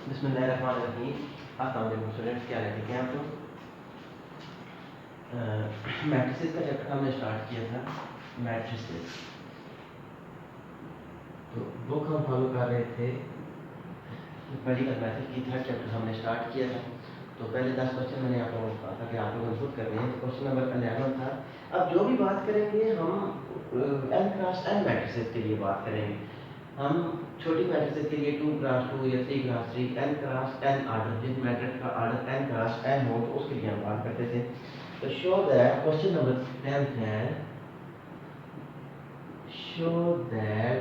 बिस्मिल्लाहिर्रहमानिर्रहीम। अस्सलाम वालेकुम स्टूडेंट्स, क्या है ठीक है आप लोग? मैट्रिसेस का चैप्टर हमने स्टार्ट किया था, मैट्रिसेस। तो बुक हम फॉलो कर रहे थे, न्यूमेरिकल मेथड की थर्ड चैप्टर हमने स्टार्ट किया था। तो पहले 10 क्वेश्चन मैंने आप लोगों को कहा था कि आप लोग खुद कर रहे हैं। क्वेश्चन नंबर 11 था। अब जो भी बात करेंगे हम n क्रॉस n मैट्रिसेस के लिए बात करेंगे। हम छोटी मैट्रिसेस के लिए 2 क्रॉस 2 या 3 cross 3 n cross n order, जिस मैट्रिक्स का आर्डर n क्रॉस n हो तो उसके लिए हम बात करते थे। तो शो दैट क्वेश्चन नंबर 10 है, show that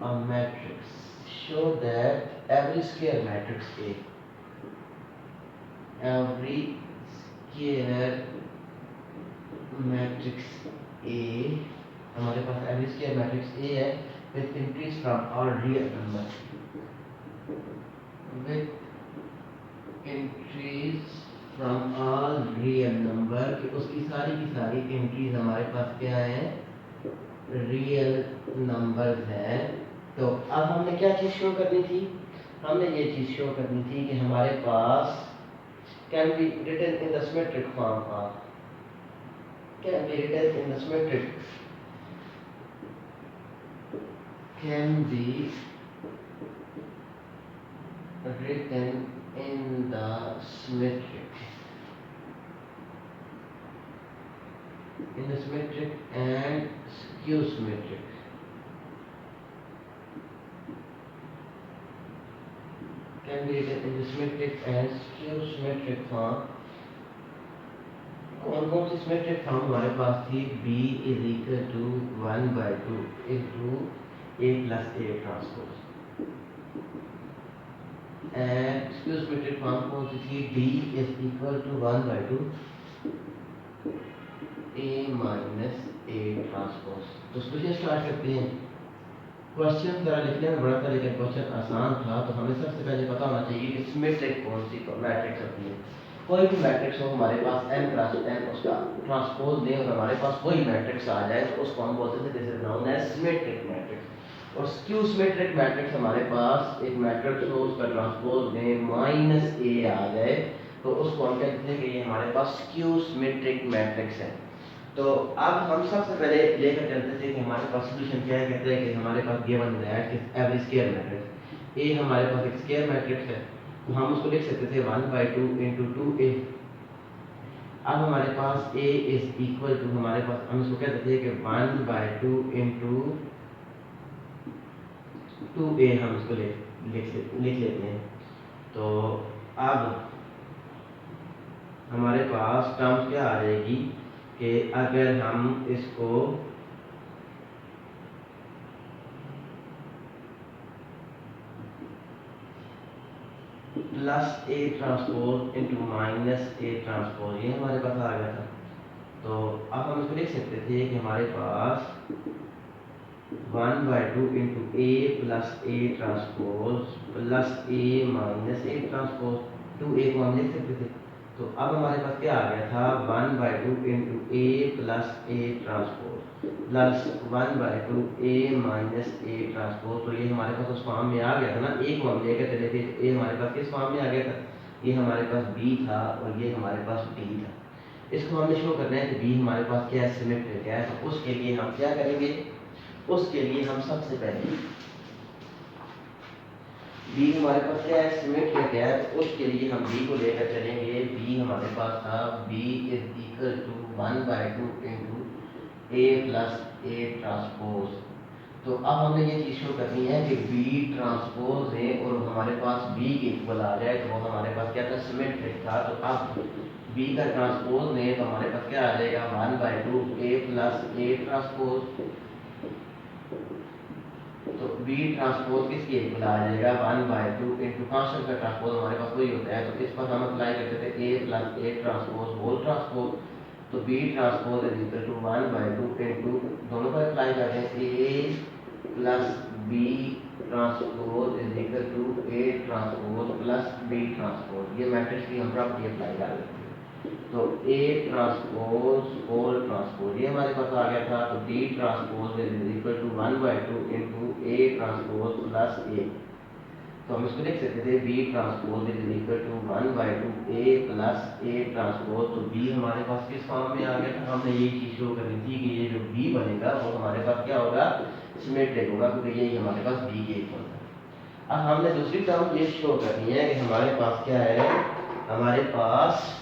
a matrix, show that every square matrix A, every square matrix A, हमारे पास every square matrix A है with increase from all real number, with increase from all real number, कि उसकी सारी की सारी increase हमारे पास क्या है, रियल नंबर्स है। तो अब हमने क्या चीज़ शो करनी थी, हमने ये चीज़ शो करनी थी कि हमारे पास can be written in the symmetric form of, can be written in the symmetric, can be written in the symmetric, in the symmetric and skew symmetric. Can be written in the symmetric and skew symmetric form. कौन कौन सी symmetric form हमारे पास थी? B is equal to 1/2 into A plus A transpose. And skew symmetric form कौन सी थी? D is equal to 1/2 A minus A transpose. तो सोचिए start करते हैं। क्वेश्चन जरा लिखने में बड़ा था लेकिन क्वेश्चन आसान था। तो हमें सबसे पहले पता होना चाहिए कि सिमेट्रिक कौन सी मैट्रिक्स होती है। कोई भी मैट्रिक्स हो हमारे पास n क्रॉस n, उसका ट्रांसपोज दें और हमारे पास कोई मैट्रिक्स आ जाए तो उसको हम बोलते थे this is known as symmetric matrix. और स्क्यू सिमेट्रिक मैट्रिक्स हमारे पास एक मैट्रिक्स हो उसका ट्रांसपोज दें -a आ जाए तो उसको हम कहते हैं कि ये हमारे पास स्क्यू सिमेट्रिक मैट्रिक्स है। तो अब हम सबसे पहले लेकर चलते थे कि हमारे पास सॉल्यूशन क्या है। कहते हैं कि हमारे पास गिवन दैट कि एवरी स्क्वायर मैट्रिक्स ए हमारे पास एक स्क्वायर मैट्रिक्स है, तो हम उसको लिख सकते थे 1/2 into 2a। अब हमारे पास a इज इक्वल टू, हमारे पास हम इसको कहते थे कि 1/2 into 2a, हम इसको लिख लेते हैं। तो अब हमारे पास टर्म्स क्या आ जाएगी कि अगर हम इसको plus A transpose into minus A transpose, ये हमारे पास आ गया था। तो अब हम इसको लिख सकते थे कि हमारे पास 1/2 into A plus A transpose plus A minus A transpose, 2a को हम लिख सकते थे। तो अब हमारे पास क्या आ गया था, 1/2 into A plus A transpose plus 1/2 A minus A transpose. तो ये हमारे पास उस फॉर्म में आ गया था ना, एक को हम लेकर चले थे। ए हमारे पास किस फॉर्म में आ गया था, ये हमारे पास बी था और ये हमारे पास डी था। इसको हमने शो करना है कि बी हमारे पास क्या है, सिमेट्रिक है। तो उसके लिए हम क्या करेंगे, उसके लिए हम सबसे पहले बी हमारे पास क्या है, सिमेट्रिक है। तो उसके लिए हम बी को लेकर चलेंगे। बी हमारे पास था, B is equal to 1/2 into A plus A transpose. तो अब हमें ये चीज़ शो करनी है कि बी ट्रांसपोज है और हमारे पास बी के इक्वल आ जाए। तो वो हमारे पास क्या था, सिमेट्रिक था। तो अब बी का ट्रांसपोज ने तो हमारे पास क्या आ जाएगा, 1/2 ए प्लस ए ट्रांसपोज। तो बी ट्रांसपोज किसके इक्वल आ जाएगा, 1/2 इंटू कांस्टेंट का ट्रांसपोज हमारे पास वही होता है। तो इस पर हम अप्लाई करते थे A plus A transpose whole transpose. तो B transpose is equal to 1/2 into, दोनों पर अप्लाई करते हैं, A plus B transpose is equal to A transpose plus B transpose. ये मैट्रिक्स की हम प्रॉपर्टी अप्लाई कर देते हैं। तो ए ट्रांसपोज ऑल ट्रांसपोज ये हमारे पास आ गया था। तो D transpose is equal to 1/2 into A transpose plus A. तो हम इसको देख सकते थे B transpose is equal to 1/2 A plus A transpose. तो बी हमारे पास किस फॉर्म में आ गया था, हमने ये चीज शो करनी थी कि ये जो बी बनेगा वो हमारे पास क्या होगा, सिमेट्रिक होगा, क्योंकि ये हमारे पास बी के इक्वल था। अब हमने दूसरी टर्म ये शो करनी है कि हमारे पास क्या है, हमारे पास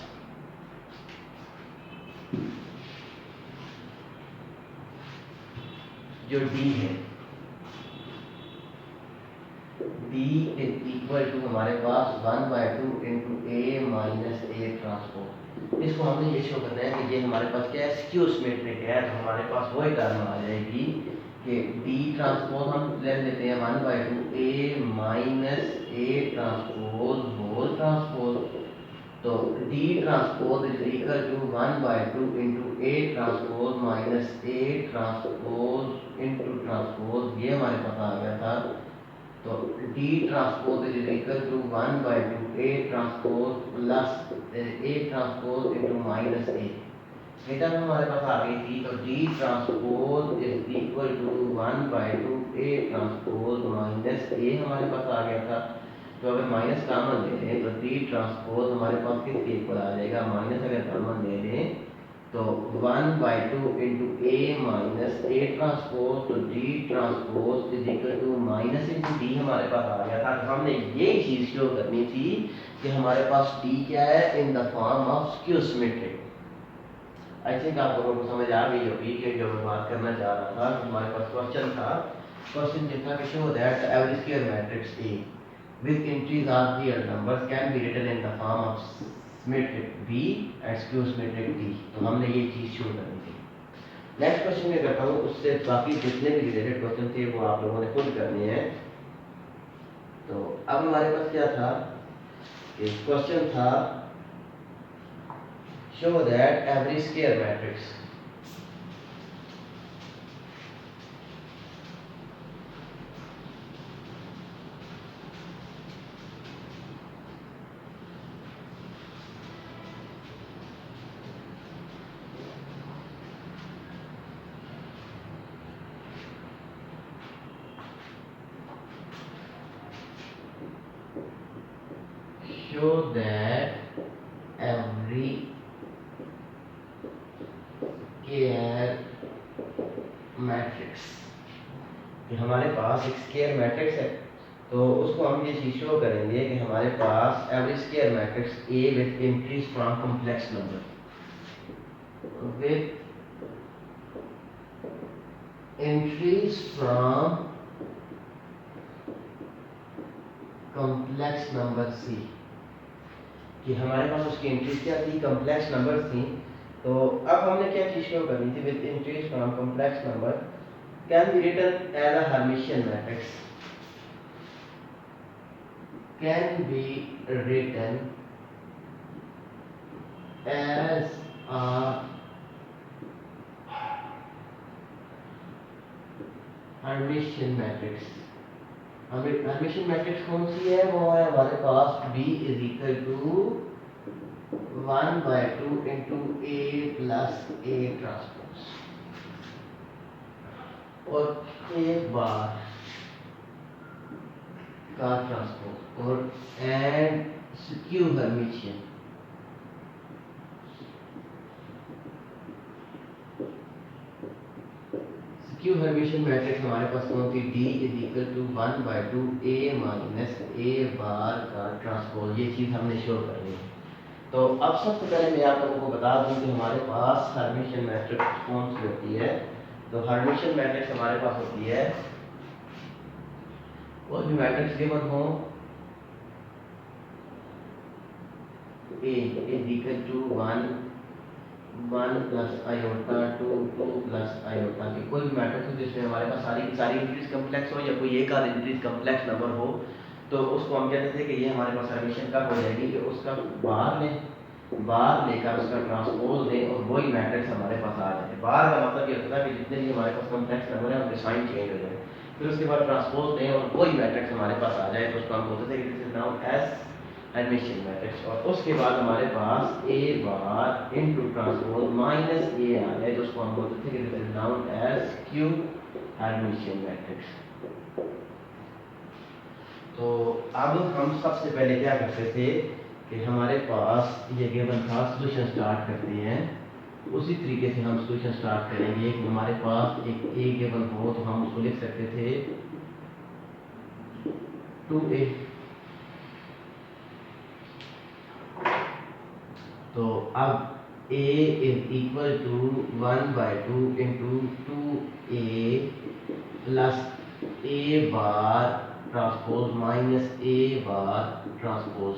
जो डी है, डी इज इक्वल टू हमारे पास 1/2 into A minus A transpose. इसको हमने ये शो करना है कि ये हमारे पास क्या है, स्क्यू सिमेट्रिक है। तो हमारे पास वही टर्म आ जाएगी कि डी ट्रांसपोज हम ले लेते हैं 1/2 A minus A transpose whole transpose. तो D transpose is equal to 1/2 into A transpose minus A transpose into transpose, ये हमारे पास आ गया था। तो D transpose is equal to 1/2 A transpose plus A transpose into minus A, ये term हमारे पास आ गई थी। तो D transpose is equal to 1/2 A transpose minus A हमारे पास आ गया था। तो अगर माइनस कॉमन ले लें तो डी ट्रांसपोज हमारे पास किसके इक्वल आ जाएगा, माइनस अगर कॉमन ले लें तो 1/2 into A minus A transpose. तो D transpose is equal to minus into D हमारे पास आ गया था। तो हमने ये चीज शो करनी थी कि हमारे पास डी क्या है, in the form of skew symmetric. I think आप लोगों को समझ आ गई होगी कि जो मैं बात करना चाह रहा था। हमारे पास क्वेश्चन था, क्वेश्चन ये था कि show that every square matrix A with entries are real numbers can be written in the form of symmetric B and skew symmetric D। तो हमने ये चीज शो करनी थी। नेक्स्ट क्वेश्चन में करता हूँ, उससे बाकी जितने भी रिलेटेड क्वेश्चन थे वो आप लोगों ने खुद करने हैं। तो अब हमारे पास क्या था, एक क्वेश्चन था show that every square matrix show that every square matrix, कि हमारे पास एक स्क्वायर मैट्रिक्स है। तो उसको हम ये चीज शो करेंगे कि हमारे पास every square matrix A with entries from complex number, with entries from complex number C, कि हमारे पास उसकी एंट्रीज क्या थी, कॉम्प्लेक्स नंबर थी। तो अब हमने क्या चीज शो करनी थी, with entries from complex number can be written as a Hermitian matrix, can be written as a Hermitian matrix. Hermitian matrix कौन सी है, वो है हमारे पास B is equal to 1/2 into A plus A transpose और एक बार का ट्रांसपोज और and skew Hermitian. Skew Hermitian matrix हमारे पास कौन सी, D is equal to 1/2 A minus A bar का ट्रांसपोज, ये चीज हमने शो करनी है। तो अब सबसे पहले मैं आप लोगों को बता दूं कि हमारे पास हर्मिशियन मैट्रिक्स कौन सी होती है। तो हर्मिशियन मैट्रिक्स हमारे पास होती है वो भी मैट्रिक्स गिवन हो A is equal to 1 plus iota 2 plus iota, की कोई भी मैट्रिक्स हो जिसमें हमारे पास सारी सारी एंट्रीज कॉम्प्लेक्स हो या कोई एक आध एंट्रीज कॉम्प्लेक्स नंबर हो, तो उसको हम कहते थे कि ये हमारे पास हर्मिशियन कब हो जाएगी कि उसका बार लेकर उसका ट्रांसपोज लें और वही मैट्रिक्स हमारे पास आ जाए। बार का मतलब ये होता है कि जितने भी हमारे पास कॉम्प्लेक्स नंबर है उनके साइन चेंज हो जाए, फिर उसके बाद ट्रांसपोज लें और वही मैट्रिक्स हमारे पास आ जाए, तो उसको हम बोलते थे कि this is known as Hermitian matrix. और उसके बाद हमारे पास A bar into transpose minus A आ गया, जो उसको हम बोलते थे कि this is known as skew Hermitian matrix. तो अब हम सबसे पहले क्या करते थे कि हमारे पास ये गिवन था, सॉल्यूशन स्टार्ट करते हैं। उसी तरीके से हम सॉल्यूशन स्टार्ट करेंगे कि हमारे पास एक ए गिवन हो तो हम उसको लिख सकते थे 2a। तो अब a is equal to 1/2 into 2a plus a bar transpose minus a bar transpose.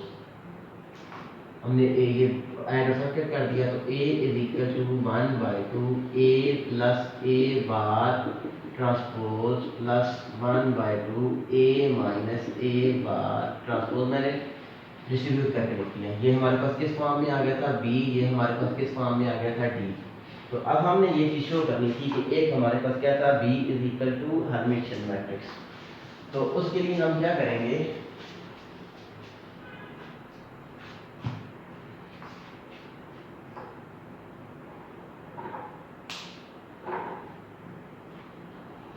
हमने ये ऐड सबट्रैक्ट कर दिया, तो a is equal to 1/2 a plus a bar transpose plus 1/2 a minus a bar transpose. मैंने distribute करके लिख लिया। ये हमारे पास किस फॉर्म में आ गया था b, ये हमारे पास किस फॉर्म में आ गया था d। तो अब हमने ये चीज शो करनी थी कि एक हमारे पास क्या था, b is equal to Hermitian matrix. तो उसके लिए हम क्या करेंगे,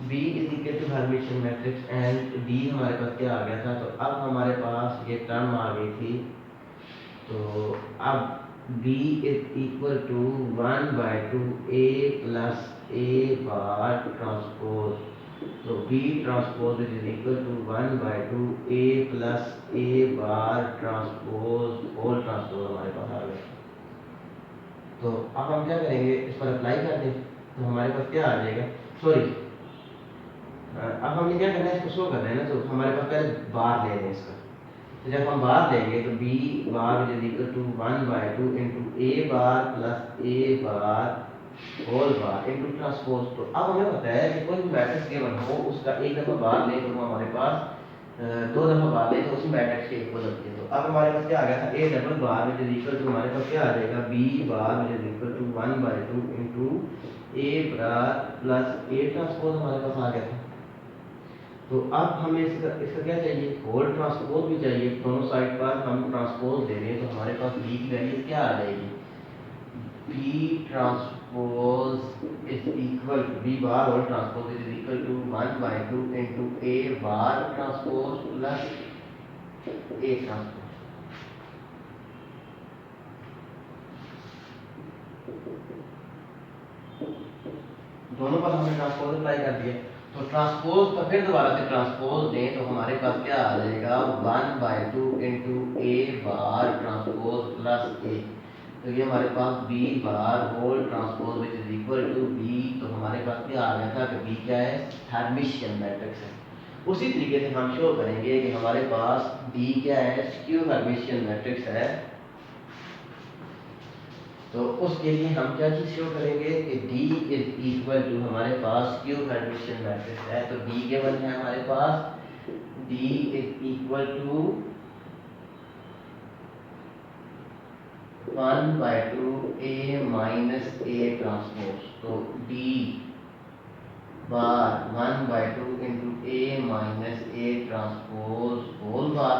b is equal to Hermitian matrix and d हमारे पास क्या आ गया था। तो अब हमारे पास ये टर्म आ गई थी। तो अब b is equal to 1/2 a plus a bar transpose. तो b transpose is equal to 1/2 a plus a bar transpose whole transpose हमारे पास आ गया। तो अब हम क्या करेंगे, इस पर अप्लाई कर दें तो हमारे पास क्या आ जाएगा, सॉरी अब हमने क्या करना है, इसको शो करना है ना। तो हमारे पास पहले बार ले लें इसका। तो जब हम बार लेंगे तो b bar is equal to 1/2 into a bar plus a bar whole bar into transpose. तो अब हमें पता है कि कोई भी मैट्रिक्स गिवन हो उसका एक दफ़ा बार लें तो हमारे पास दो दफ़ा बार लें तो उस मैट्रिक्स के इक्वल होती है। तो अब हमारे पास क्या आ गया था, a double bar which is equal to हमारे पास क्या आ जाएगा, b bar which is equal to 1/2 into a bar plus a transpose हमारे पास आ गया था। तो अब हमें इसका क्या चाहिए, होल ट्रांसपोज भी चाहिए। दोनों साइड पर हम ट्रांसपोज दे रहे हैं तो हमारे पास b की वैल्यू क्या आ जाएगी, b transpose is equal to b bar whole transpose is equal to 1/2 into a bar transpose plus a transpose. दोनों पर हमने ट्रांसपोज अप्लाई कर दिया। तो ट्रांसपोज का फिर दोबारा से ट्रांसपोज दें तो हमारे पास क्या आ जाएगा, 1/2 into a bar transpose plus a। तो ये हमारे पास b bar whole transpose which is equal to b। तो हमारे पास क्या आ गया था कि b क्या है, हर्मिशियन मैट्रिक्स है। उसी तरीके से हम शो करेंगे कि हमारे पास d क्या है, स्क्यू हर्मिशियन मैट्रिक्स है। तो उसके लिए हम क्या चीज शो करेंगे कि d इज इक्वल टू हमारे पास क्यू हर्मिशियन मैट्रिक्स है। तो d गिवन है हमारे पास, d is equal to 1/2 a minus a transpose. तो d bar 1/2 into a minus a transpose whole bar.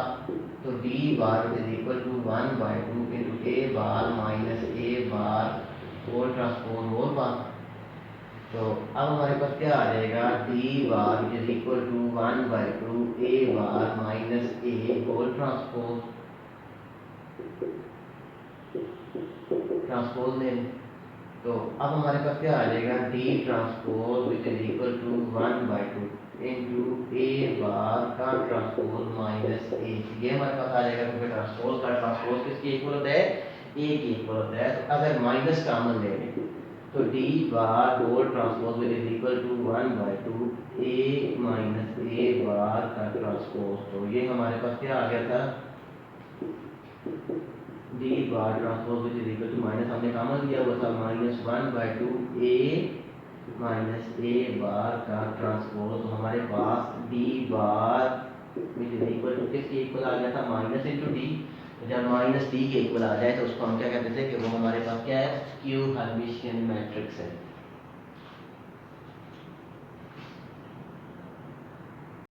तो d bar is equal to 1/2 into a bar minus a bar whole transpose whole bar. तो अब हमारे पास क्या आ जाएगा, d bar is equal to 1/2 a bar minus a whole transpose लें। तो अब हमारे पास क्या आ जाएगा, d transpose which is equal to 1/2 into a bar का ट्रांसपोज माइनस a। ये हमारे पास आ जाएगा क्योंकि ट्रांसपोज का ट्रांसपोज किसके इक्वल होता है, a के इक्वल होता है। तो अगर माइनस कॉमन ले लें तो d bar whole transpose which is equal to 1/2 a minus a bar का ट्रांसपोज। तो ये हमारे पास क्या आ गया था, d bar transpose which is equal to minus हमने कॉमन लिया हुआ था -1/2 a माइनस a बार का ट्रांसपोज। तो हमारे पास d bar which is equal to किसके इक्वल आ गया था, माइनस इंटू d। जब माइनस d के इक्वल आ जाए तो उसको हम क्या कहते थे कि वो हमारे पास क्या है, स्क्यू हर्मिशियन मैट्रिक्स है।